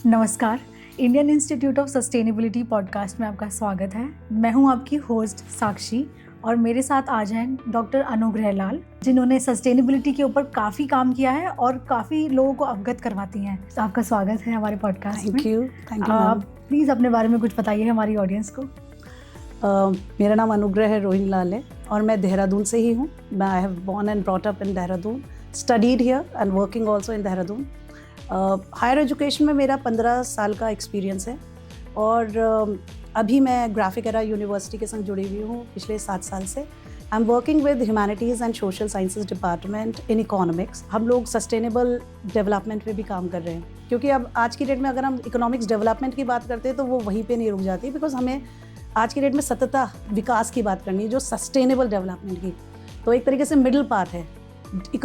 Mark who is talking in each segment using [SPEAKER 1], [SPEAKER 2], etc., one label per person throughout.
[SPEAKER 1] नमस्कार, Indian institute of sustainability podcast में आपका स्वागत है। मैं हूं आपकी होस्ट साक्षी और मेरे साथ आज हैं डॉक्टर अनुग्रह लाल, जिन्होंने सस्टेनेबिलिटी के ऊपर काफ़ी काम किया है और काफ़ी लोगों को अवगत करवाती हैं। तो आपका स्वागत है हमारे पॉडकास्ट में।
[SPEAKER 2] Thank you.
[SPEAKER 1] आप प्लीज़ अपने बारे में कुछ बताइए हमारी ऑडियंस को।
[SPEAKER 2] मेरा नाम अनुग्रह रोहिन लाल है और मैं देहरादून से ही हूँ। I have born and brought up in Dehradun, studied here and working also in Dehradun. Higher education में मेरा 15 साल का एक्सपीरियंस है और अभी मैं ग्राफिक एरा यूनिवर्सिटी के संग जुड़ी हुई हूँ पिछले 7 साल से। I am working with humanities and social sciences department in economics. हम लोग सस्टेनेबल डेवलपमेंट पे भी काम कर रहे हैं, क्योंकि अब आज की डेट में अगर हम इकोनॉमिक्स डेवलपमेंट की बात करते हैं तो वो वहीं पे नहीं रुक जाती, बिकॉज हमें आज की डेट में सततः विकास की बात करनी है, जो सस्टेनेबल डेवलपमेंट की। तो एक तरीके से मिडिल पाथ है।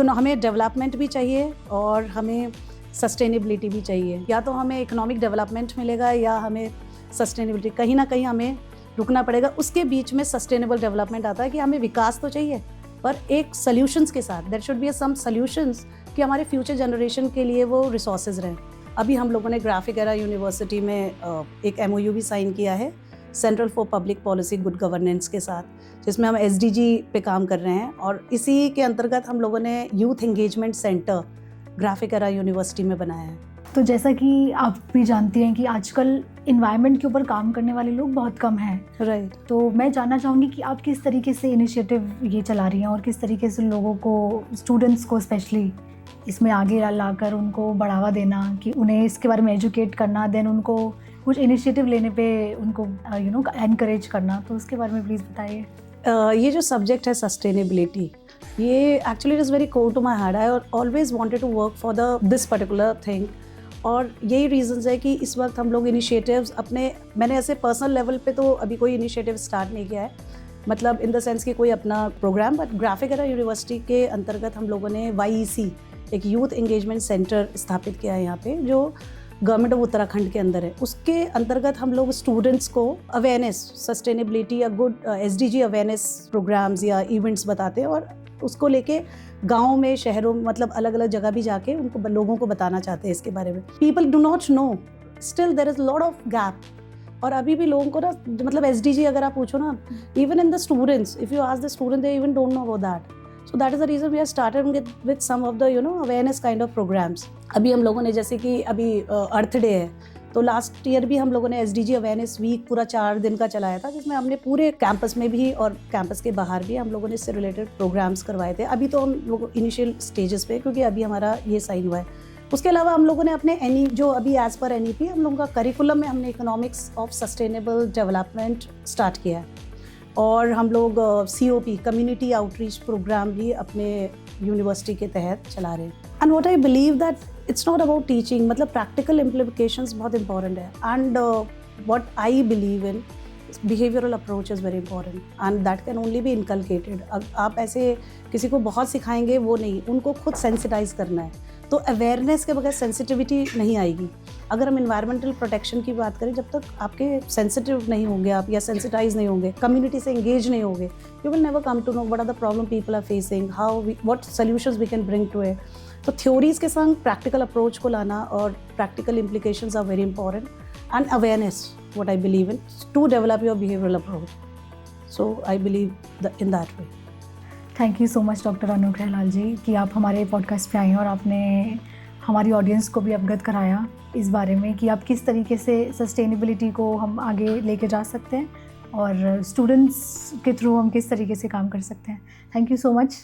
[SPEAKER 2] हमें डेवलपमेंट भी चाहिए और हमें सस्टेनेबिलिटी भी चाहिए। या तो हमें इकोनॉमिक डेवलपमेंट मिलेगा या हमें सस्टेनेबिलिटी, कहीं ना कहीं हमें रुकना पड़ेगा। उसके बीच में सस्टेनेबल डेवलपमेंट आता है कि हमें विकास तो चाहिए पर एक सॉल्यूशंस के साथ। There should be some solutions कि हमारे फ्यूचर जनरेशन के लिए वो रिसोर्सेज रहें। अभी हम लोगों ने ग्राफिक एरा यूनिवर्सिटी में एक MOU भी साइन किया है central for public policy good governance के साथ, जिसमें हम SDG पे काम कर रहे हैं। और इसी के अंतर्गत हम लोगों ने youth engagement centre graphic Era university में बनाया है।
[SPEAKER 1] तो जैसा कि आप भी जानती हैं कि आजकल इन्वायरमेंट के ऊपर काम करने वाले लोग बहुत कम हैं।
[SPEAKER 2] राइट।
[SPEAKER 1] तो मैं जानना चाहूँगी कि आप किस तरीके से इनिशिएटिव ये चला रही हैं और किस तरीके से लोगों को, स्टूडेंट्स को स्पेशली, इसमें आगे लाकर उनको बढ़ावा देना, कि उन्हें इसके बारे में एजुकेट करना, देन उनको कुछ इनिशिएटिव लेने पे उनको एनकरेज करना। तो उसके बारे में प्लीज़ बताइए।
[SPEAKER 2] ये जो सब्जेक्ट है सस्टेनेबिलिटी, ये actually is very core to my heart. I always wanted to work for this particular thing. और यही रीजंस है कि इस वक्त हम लोग इनिशिएटिव्स मैंने ऐसे पर्सनल लेवल पे तो अभी कोई इनिशिएटिव स्टार्ट नहीं किया है, मतलब इन द सेंस कि कोई अपना programme. But Graphic Era University के अंतर्गत हम लोगों ने YEC, एक यूथ एंगेजमेंट सेंटर स्थापित किया है यहाँ पे, जो गवर्नमेंट ऑफ उत्तराखंड के अंदर है। उसके अंतर्गत हम लोग स्टूडेंट्स को अवेयरनेस, सस्टेनेबिलिटी या गुड SDG अवेयरनेस प्रोग्राम्स या इवेंट्स बताते हैं और उसको लेके गाँव में, शहरों में, मतलब अलग अलग जगह भी जाके उनको लोगों को बताना चाहते हैं इसके बारे में। People do not know, still there is lot of gap. और अभी भी लोगों को ना, मतलब SDG अगर आप पूछो ना, even in the students, if you ask the student, they even don't know about that. So that is the reason we are started with some of the awareness kind of programs. अभी हम लोगों ने, जैसे कि अभी अर्थ day है, तो last year भी हम लोगों ने SDG अवेयरनेस वीक पूरा 4 दिन का चलाया था, जिसमें हमने पूरे कैंपस में भी और कैंपस के बाहर भी हम लोगों ने इससे रिलेटेड प्रोग्राम्स करवाए थे। अभी तो हम लोग इनिशियल स्टेजेस पे, क्योंकि अभी हमारा ये साइन हुआ है। उसके अलावा हम लोगों ने अपने जो अभी एज पर NEP हम लोगों का करिकुलम में हमने economics of sustainable development start किया है। और हम लोग COP, कम्युनिटी आउटरीच प्रोग्राम भी अपने यूनिवर्सिटी के तहत चला रहे हैं। And what I believe that it's not about teaching, मतलब प्रैक्टिकल इम्प्लीकेशंस बहुत इंपॉर्टेंट है। And what I believe in, behavioural approach is very important and that can only B inculcated. आप ऐसे किसी को बहुत सिखाएंगे वो नहीं, उनको खुद सेंसिटाइज करना है। तो अवेयरनेस के बगैर सेंसिटिविटी नहीं आएगी। अगर हम इन्वायरमेंटल प्रोटेक्शन की बात करें, जब तक आपके सेंसिटिव नहीं होंगे आप, या सेंसिटाइज नहीं होंगे, कम्युनिटी से एंगेज नहीं होंगे, you will never come to know what are the problem people are facing, what solutions we can bring to it. तो थ्योरीज के संग प्रैक्टिकल अप्रोच को लाना और practical implications are very important, and awareness what I believe in to develop your behavioural approach. So I believe in that way.
[SPEAKER 1] Thank you so much doctor Anugrah Lal जी कि आप हमारे podcast पे आए और आपने हमारी ऑडियंस को भी अवगत कराया इस बारे में कि आप किस तरीके से सस्टेनेबिलिटी को हम आगे लेके जा सकते हैं और स्टूडेंट्स के थ्रू हम किस तरीके से काम कर सकते हैं। Thank you so much.